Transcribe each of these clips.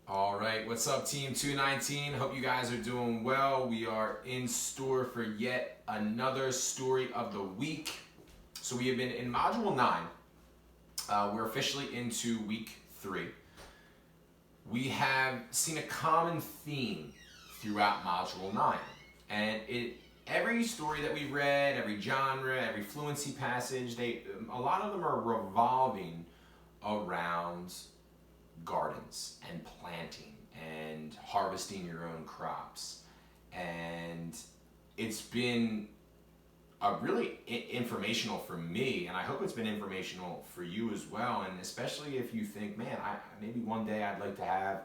All right, what's up, Team 219? Hope you guys are doing well. We are in store for yet another story of the week. So we have been in Module 9. We're officially into Week 3. We have seen a common theme throughout Module 9. And every story that we read, every genre, every fluency passage, a lot of them are revolving around gardens and planting and harvesting your own crops. And it's been really informational for me, and I hope it's been informational for you as well. And especially if you think, man, maybe one day I'd like to have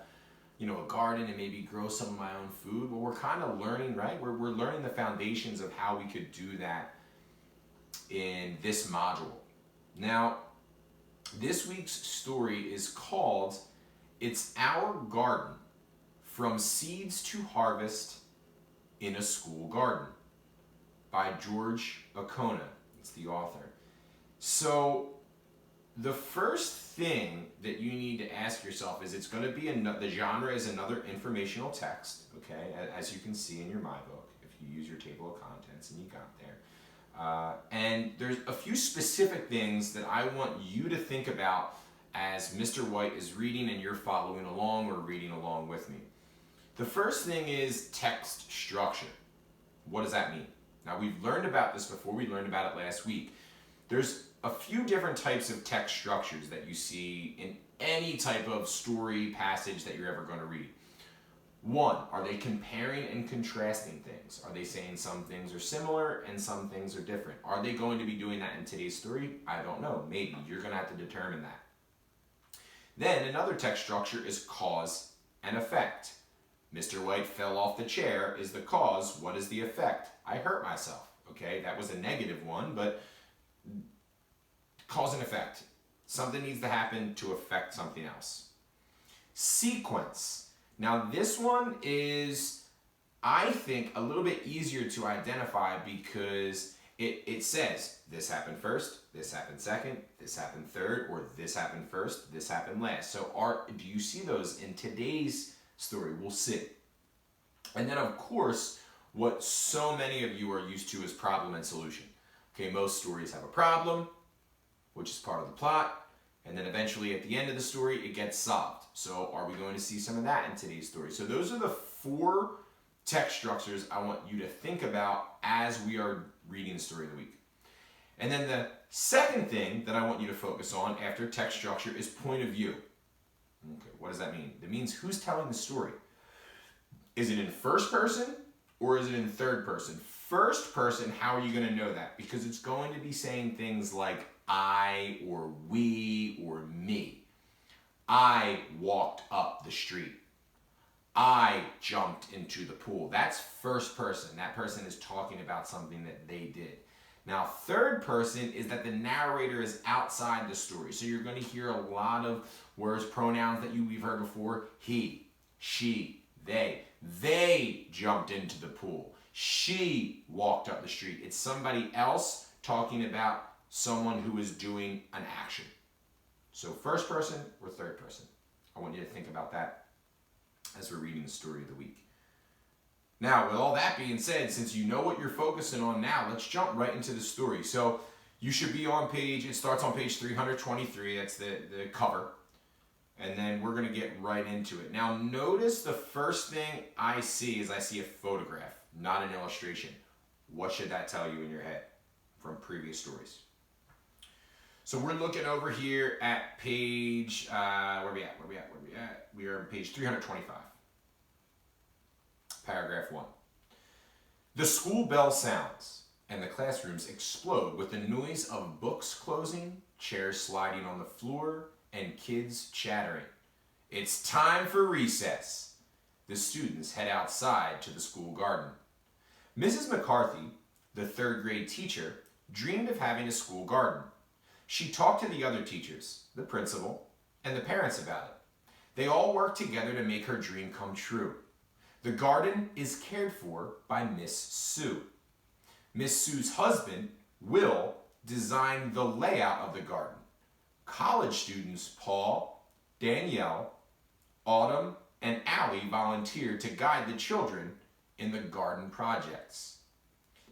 a garden and maybe grow some of my own food. Well, we're kind of learning, right? We're learning the foundations of how we could do that in this module. Now, this week's story is called It's Our Garden, From Seeds to Harvest in a School Garden by George Okona. It's the author. So the first thing that you need to ask yourself is, it's going to be, the genre is another informational text, okay, as you can see in your My Book, if you use your table of contents and you got there. And there's a few specific things that I want you to think about as Mr. White is reading and you're following along or reading along with me. The first thing is text structure. What does that mean? Now, we've learned about this before. We learned about it last week. There's a few different types of text structures that you see in any type of story passage that you're ever going to read. One, are they comparing and contrasting things? Are they saying some things are similar and some things are different? Are they going to be doing that in today's story? I don't know. Maybe. You're going to have to determine that. Then another text structure is cause and effect. Mr. White fell off the chair is the cause. What is the effect? I hurt myself. Okay, that was a negative one, but cause and effect. Something needs to happen to affect something else. Sequence. Now this one is, I think, a little bit easier to identify because it says this happened first, this happened second, this happened third, or this happened first, this happened last. So do you see those in today's story? We'll see. And then of course, what so many of you are used to is problem and solution. Okay, most stories have a problem, which is part of the plot. And then eventually at the end of the story, it gets solved. So are we going to see some of that in today's story? So those are the 4 text structures I want you to think about as we are reading the story of the week. And then the second thing that I want you to focus on after text structure is point of view. Okay, what does that mean? It means who's telling the story. Is it in first person or is it in third person? First person, how are you going to know that? Because it's going to be saying things like I or we or me. I walked up the street. I jumped into the pool. That's first person. That person is talking about something that they did. Now, third person is that the narrator is outside the story. So you're going to hear a lot of words, pronouns that we've heard before. He, she, they. They jumped into the pool. She walked up the street. It's somebody else talking about someone who is doing an action. So first person or third person. I want you to think about that as we're reading the story of the week. Now, with all that being said, since you know what you're focusing on now, let's jump right into the story. So you should be on it starts on page 323, that's the cover. And then we're going to get right into it. Now, notice the first thing I see is I see a photograph, not an illustration. What should that tell you in your head from previous stories? So we're looking over here at page, where are we at? We are on page 325. Paragraph 1. The school bell sounds, and the classrooms explode with the noise of books closing, chairs sliding on the floor, and kids chattering. It's time for recess. The students head outside to the school garden. Mrs. McCarthy, the 3rd grade teacher, dreamed of having a school garden. She talked to the other teachers, the principal, and the parents about it. They all worked together to make her dream come true. The garden is cared for by Miss Sue. Miss Sue's husband, Will, designed the layout of the garden. College students Paul, Danielle, Autumn, and Allie volunteered to guide the children in the garden projects.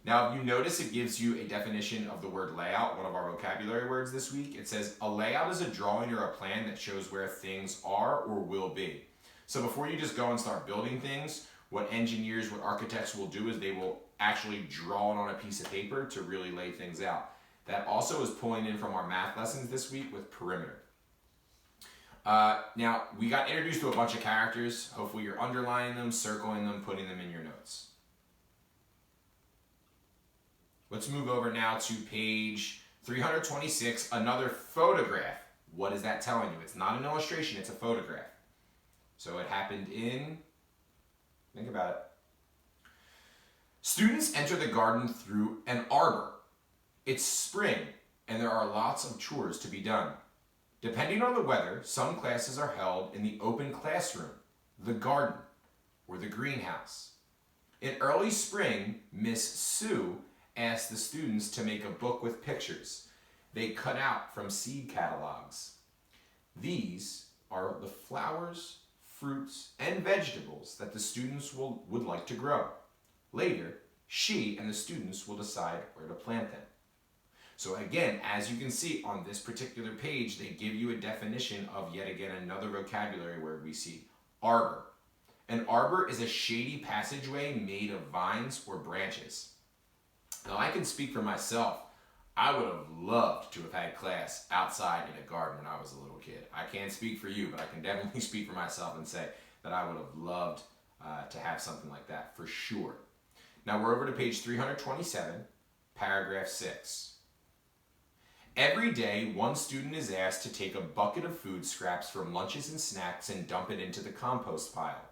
Now, if you notice, it gives you a definition of the word layout, one of our vocabulary words this week. It says, a layout is a drawing or a plan that shows where things are or will be. So before you just go and start building things, what engineers, what architects will do is they will actually draw it on a piece of paper to really lay things out. That also is pulling in from our math lessons this week with perimeter. Now, we got introduced to a bunch of characters. Hopefully you're underlining them, circling them, putting them in your notes. Let's move over now to page 326, another photograph. What is that telling you? It's not an illustration, it's a photograph. So it happened think about it. Students enter the garden through an arbor. It's spring, and there are lots of chores to be done. Depending on the weather, some classes are held in the open classroom, the garden, or the greenhouse. In early spring, Miss Sue asked the students to make a book with pictures they cut out from seed catalogs. These are the flowers, fruits, and vegetables that the students would like to grow. Later, she and the students will decide where to plant them. So again, as you can see on this particular page, they give you a definition of yet again another vocabulary word we see, arbor. An arbor is a shady passageway made of vines or branches. Now I can speak for myself. I would have loved to have had class outside in a garden when I was a little kid. I can't speak for you, but I can definitely speak for myself and say that I would have loved to have something like that for sure. Now we're over to page 327, paragraph 6. Every day, one student is asked to take a bucket of food scraps from lunches and snacks and dump it into the compost pile.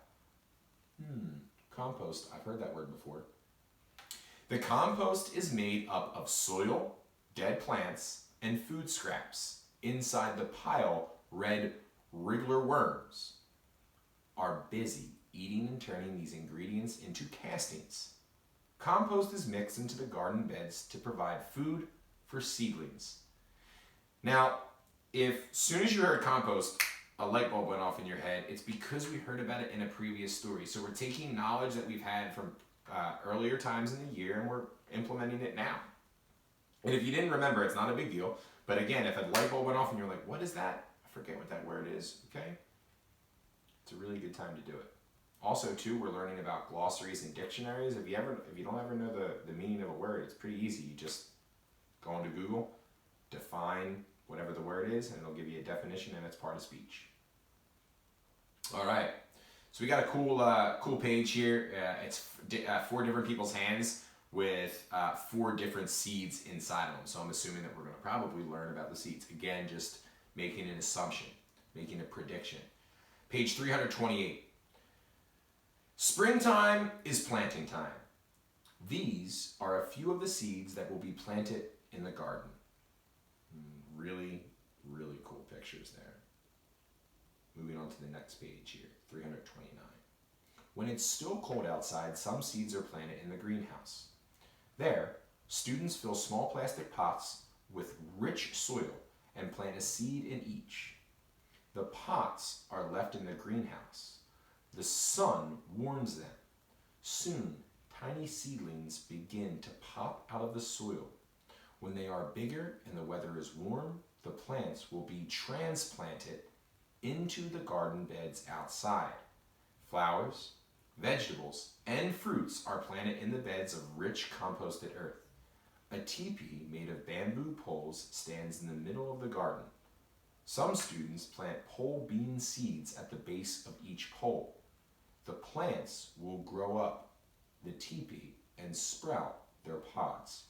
Compost, I've heard that word before. The compost is made up of soil, dead plants, and food scraps. Inside the pile, red wriggler worms are busy eating and turning these ingredients into castings. Compost is mixed into the garden beds to provide food for seedlings. Now, if soon as you heard compost, a light bulb went off in your head, it's because we heard about it in a previous story. So we're taking knowledge that we've had from earlier times in the year and we're implementing it now. And if you didn't remember, it's not a big deal. But again, if a light bulb went off and you're like, what is that? I forget what that word is, okay? It's a really good time to do it. Also, too, we're learning about glossaries and dictionaries. If you don't ever know the meaning of a word, it's pretty easy. You just go into Google, define whatever the word is, and it'll give you a definition and it's part of speech. All right. So we got a cool page here. It's 4 different people's hands with 4 different seeds inside of them. So I'm assuming that we're going to probably learn about the seeds. Again, just making an assumption, making a prediction. Page 328. Springtime is planting time. These are a few of the seeds that will be planted in the garden. Really, really cool pictures there. Moving on to the next page here, 329. When it's still cold outside, some seeds are planted in the greenhouse. There, students fill small plastic pots with rich soil and plant a seed in each. The pots are left in the greenhouse. The sun warms them. Soon, tiny seedlings begin to pop out of the soil. When they are bigger and the weather is warm, the plants will be transplanted into the garden beds outside. Flowers, vegetables, and fruits are planted in the beds of rich composted earth. A teepee made of bamboo poles stands in the middle of the garden. Some students plant pole bean seeds at the base of each pole. The plants will grow up the teepee and sprout their pods.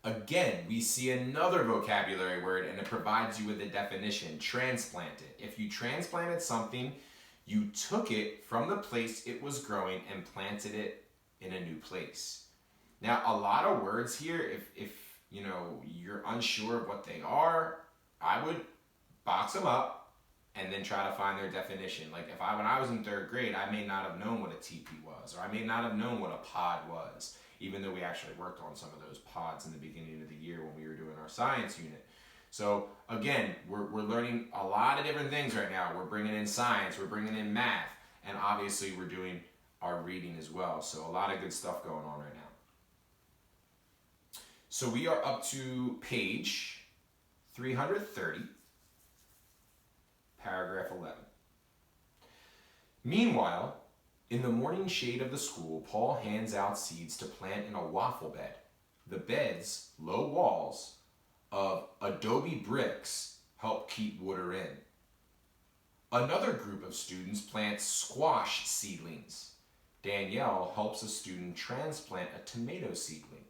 Again, we see another vocabulary word and it provides you with a definition, transplanted. If you transplanted something, you took it from the place it was growing and planted it in a new place. Now, a lot of words here, if you're unsure of what they are, I would box them up and then try to find their definition. Like when I was in 3rd grade, I may not have known what a teepee was, or I may not have known what a pod was, even though we actually worked on some of those pods in the beginning of the year when we were doing our science unit. So again, we're learning a lot of different things right now. We're bringing in science, we're bringing in math, and obviously we're doing our reading as well. So a lot of good stuff going on right now. So we are up to page 330, paragraph 11. Meanwhile, in the morning shade of the school, Paul hands out seeds to plant in a waffle bed. The bed's low walls of adobe bricks help keep water in. Another group of students plants squash seedlings. Danielle helps a student transplant a tomato seedling.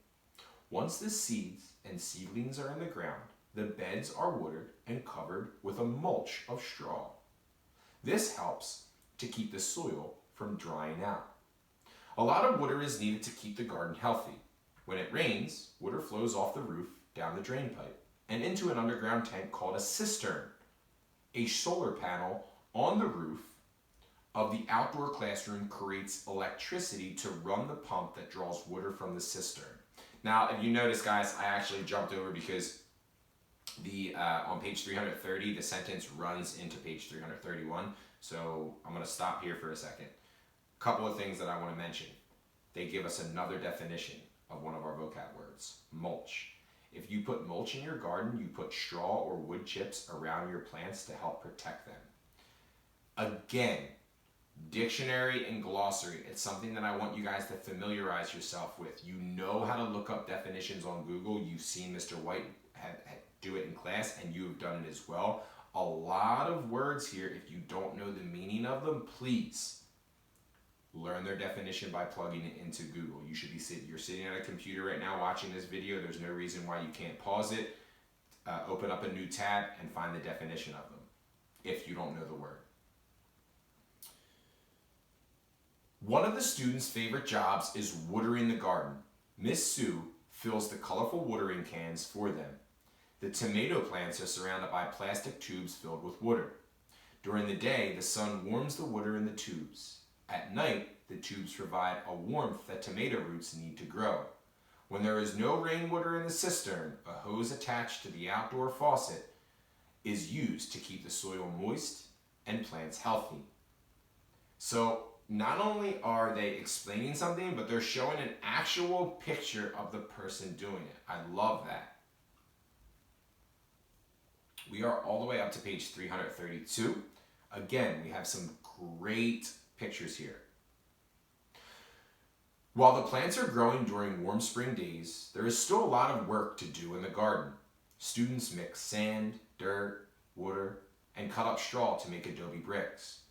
Once the seeds and seedlings are in the ground, the beds are watered and covered with a mulch of straw. This helps to keep the soil from drying out. A lot of water is needed to keep the garden healthy. When it rains, water flows off the roof, down the drain pipe, and into an underground tank called a cistern. A solar panel on the roof of the outdoor classroom creates electricity to run the pump that draws water from the cistern. Now, if you notice, guys, I actually jumped over because on page 330, the sentence runs into page 331. So I'm going to stop here for a second. A couple of things that I want to mention. They give us another definition of one of our vocab words, mulch. If you put mulch in your garden, you put straw or wood chips around your plants to help protect them. Again, dictionary and glossary, it's something that I want you guys to familiarize yourself with. You know how to look up definitions on Google. You've seen Mr. White do it in class, and you have done it as well. A lot of words here, if you don't know the meaning of them, please learn their definition by plugging it into Google. You should be you're sitting at a computer right now watching this video. There's no reason why you can't pause it, open up a new tab, and find the definition of them if you don't know the word. One of the students' favorite jobs is watering the garden. Miss Sue fills the colorful watering cans for them. The tomato plants are surrounded by plastic tubes filled with water. During the day, the sun warms the water in the tubes. At night, the tubes provide a warmth that tomato roots need to grow. When there is no rainwater in the cistern, a hose attached to the outdoor faucet is used to keep the soil moist and plants healthy. So, not only are they explaining something, but they're showing an actual picture of the person doing it. I love that. We are all the way up to page 332. Again, we have some great pictures here. While the plants are growing during warm spring days, there is still a lot of work to do in the garden. Students mix sand, dirt, water, and cut up straw to make adobe bricks.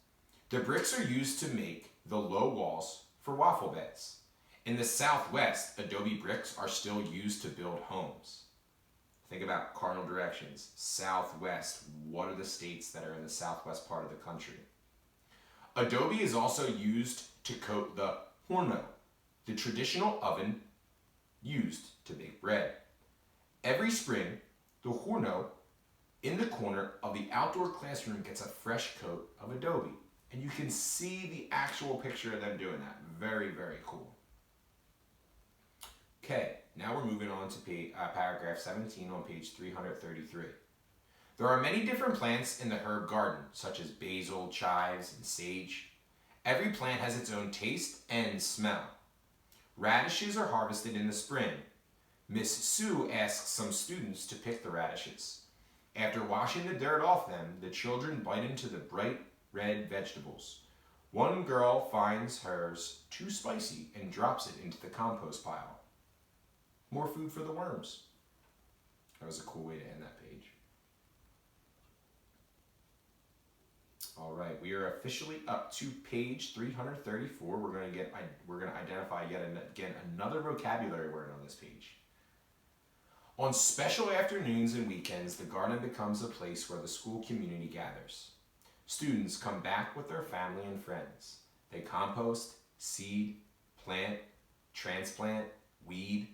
The bricks are used to make the low walls for waffle beds. In the Southwest, adobe bricks are still used to build homes. Think about cardinal directions. Southwest, what are the states that are in the southwest part of the country? Adobe is also used to coat the horno, the traditional oven used to bake bread. Every spring, the horno in the corner of the outdoor classroom gets a fresh coat of adobe. And you can see the actual picture of them doing that. Very, very cool. Okay, now we're moving on to paragraph 17 on page 333. There are many different plants in the herb garden, such as basil, chives, and sage. Every plant has its own taste and smell. Radishes are harvested in the spring. Miss Sue asks some students to pick the radishes. After washing the dirt off them, the children bite into the bright red vegetables. One girl finds hers too spicy and drops it into the compost pile. More food for the worms. That was a cool way to end that page. All right, we are officially up to page 334. We're going to identify yet again another vocabulary word on this page. On special afternoons and weekends, the garden becomes a place where the school community gathers. Students come back with their family and friends. They compost, seed, plant, transplant, weed,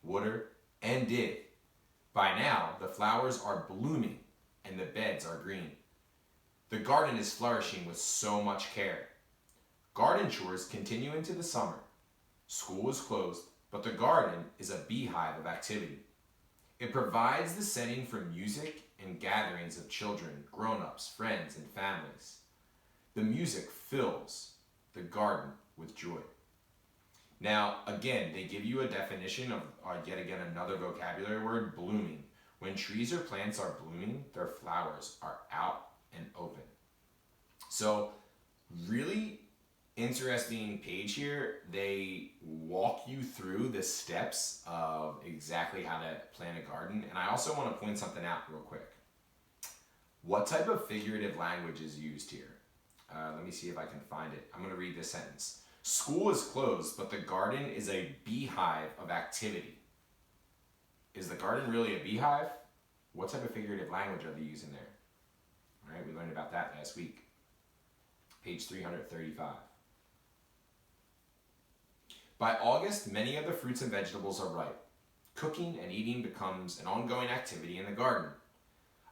water, and dig. By now, the flowers are blooming and the beds are green. The garden is flourishing with so much care. Garden chores continue into the summer. School is closed, but the garden is a beehive of activity. It provides the setting for music and gatherings of children, grown-ups, friends, and families. The music fills the garden with joy. Now, again, they give you a definition of, yet again, another vocabulary word, blooming. When trees or plants are blooming, their flowers are out and open. So, really interesting page here. They walk you through the steps of exactly how to plant a garden. And I also want to point something out real quick. What type of figurative language is used here? Let me see if I can find it. I'm going to read this sentence. School is closed, but the garden is a beehive of activity. Is the garden really a beehive? What type of figurative language are they using there? All right, we learned about that last week. Page 335. By August, many of the fruits and vegetables are ripe. Cooking and eating becomes an ongoing activity in the garden.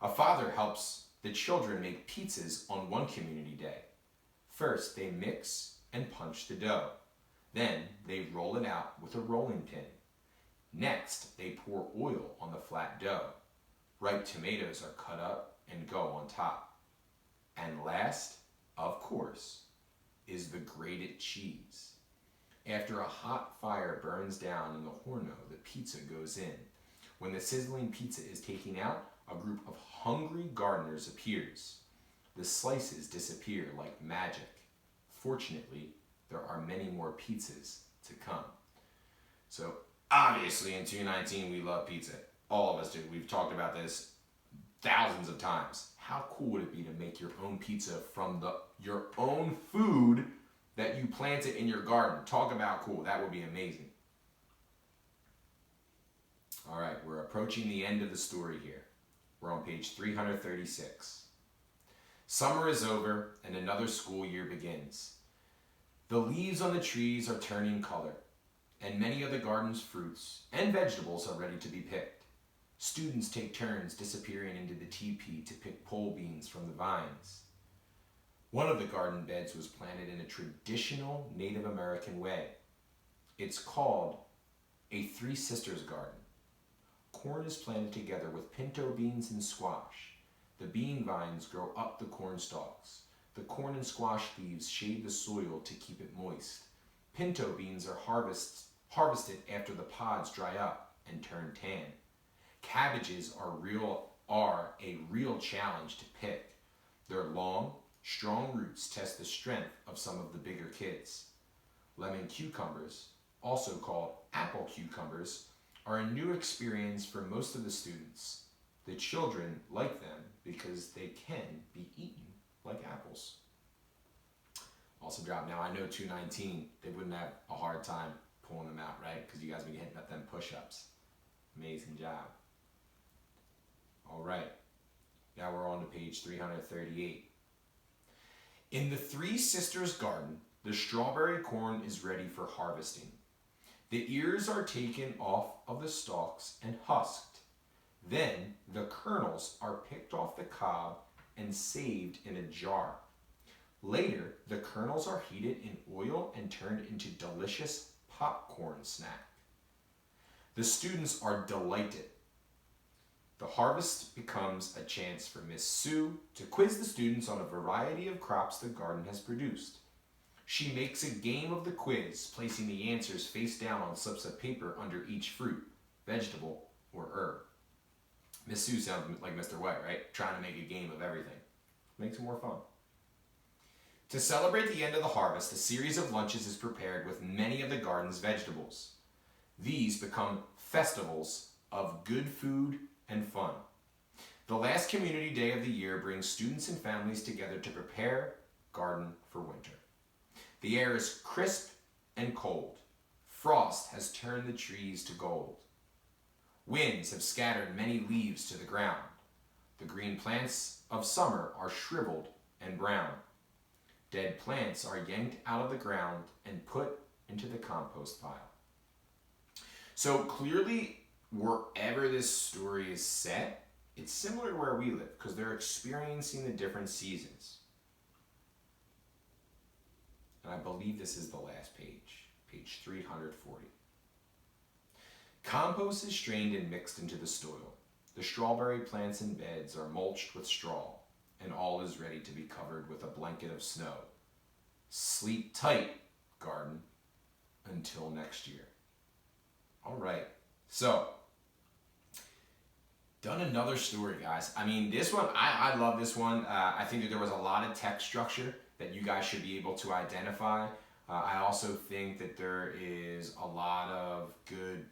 A father helps the children make pizzas on one community day. First, they mix and punch the dough. Then, they roll it out with a rolling pin. Next, they pour oil on the flat dough. Ripe tomatoes are cut up and go on top. And last, of course, is the grated cheese. After a hot fire burns down in the horno, the pizza goes in. When the sizzling pizza is taken out, a group of hungry gardeners appears. The slices disappear like magic. Fortunately, there are many more pizzas to come. So, obviously in 2019 we love pizza. All of us do. We've talked about this thousands of times. How cool would it be to make your own pizza from your own food that you planted in your garden? Talk about cool. That would be amazing. All right, we're approaching the end of the story here. We're on page 336. Summer is over and another school year begins. The leaves on the trees are turning color, and many of the garden's fruits and vegetables are ready to be picked. Students take turns disappearing into the teepee to pick pole beans from the vines. One of the garden beds was planted in a traditional Native American way. It's called a Three Sisters garden. Corn is planted together with pinto beans and squash. The bean vines grow up the corn stalks. The corn and squash leaves shade the soil to keep it moist. Pinto beans are harvested after the pods dry up and turn tan. Cabbages are a real challenge to pick. Their long, strong roots test the strength of some of the bigger kids. Lemon cucumbers, also called apple cucumbers, are a new experience for most of the students. The children like them because they can be eaten like apples. Awesome job. Now I know 219, they wouldn't have a hard time pulling them out, right? Because you guys would be hitting up them push-ups. Amazing job. All right, now we're on to page 338. In the Three Sisters garden, the strawberry corn is ready for harvesting. The ears are taken off of the stalks and husked. Then the kernels are picked off the cob and saved in a jar. Later, the kernels are heated in oil and turned into delicious popcorn snack. The students are delighted. The harvest becomes a chance for Miss Sue to quiz the students on a variety of crops the garden has produced. She makes a game of the quiz, placing the answers face down on slips of paper under each fruit, vegetable, or herb. Miss Sue sounds like Mr. White, right? Trying to make a game of everything. Makes it more fun. To celebrate the end of the harvest, a series of lunches is prepared with many of the garden's vegetables. These become festivals of good food and fun. The last community day of the year brings students and families together to prepare garden for winter. The air is crisp and cold. Frost has turned the trees to gold. Winds have scattered many leaves to the ground. The green plants of summer are shriveled and brown. Dead plants are yanked out of the ground and put into the compost pile. So clearly, wherever this story is set, it's similar to where we live because they're experiencing the different seasons. And I believe this is the last page, page 340. Compost is strained and mixed into the soil. The strawberry plants and beds are mulched with straw, and all is ready to be covered with a blanket of snow. Sleep tight, garden, until next year. All right, so done another story, guys. I mean, this one, I love this one. I think that there was a lot of text structure that you guys should be able to identify. I also think that there is a lot of good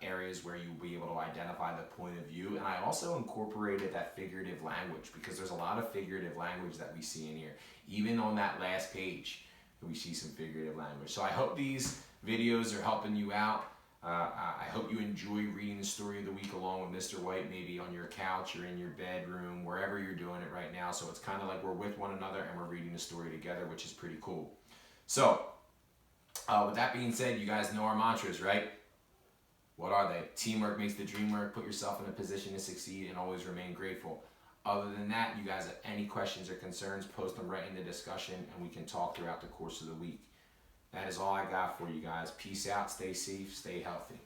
areas where you'll be able to identify the point of view. And I also incorporated that figurative language because there's a lot of figurative language that we see in here. Even on that last page, we see some figurative language. So I hope these videos are helping you out. I hope you enjoy reading the story of the week along with Mr. White, maybe on your couch or in your bedroom, wherever you're doing it right now. So it's kind of like we're with one another and we're reading the story together, which is pretty cool. So with that being said, you guys know our mantras, right? What are they? Teamwork makes the dream work. Put yourself in a position to succeed and always remain grateful. Other than that, you guys have any questions or concerns, post them right in the discussion and we can talk throughout the course of the week. That is all I got for you guys. Peace out, stay safe, stay healthy.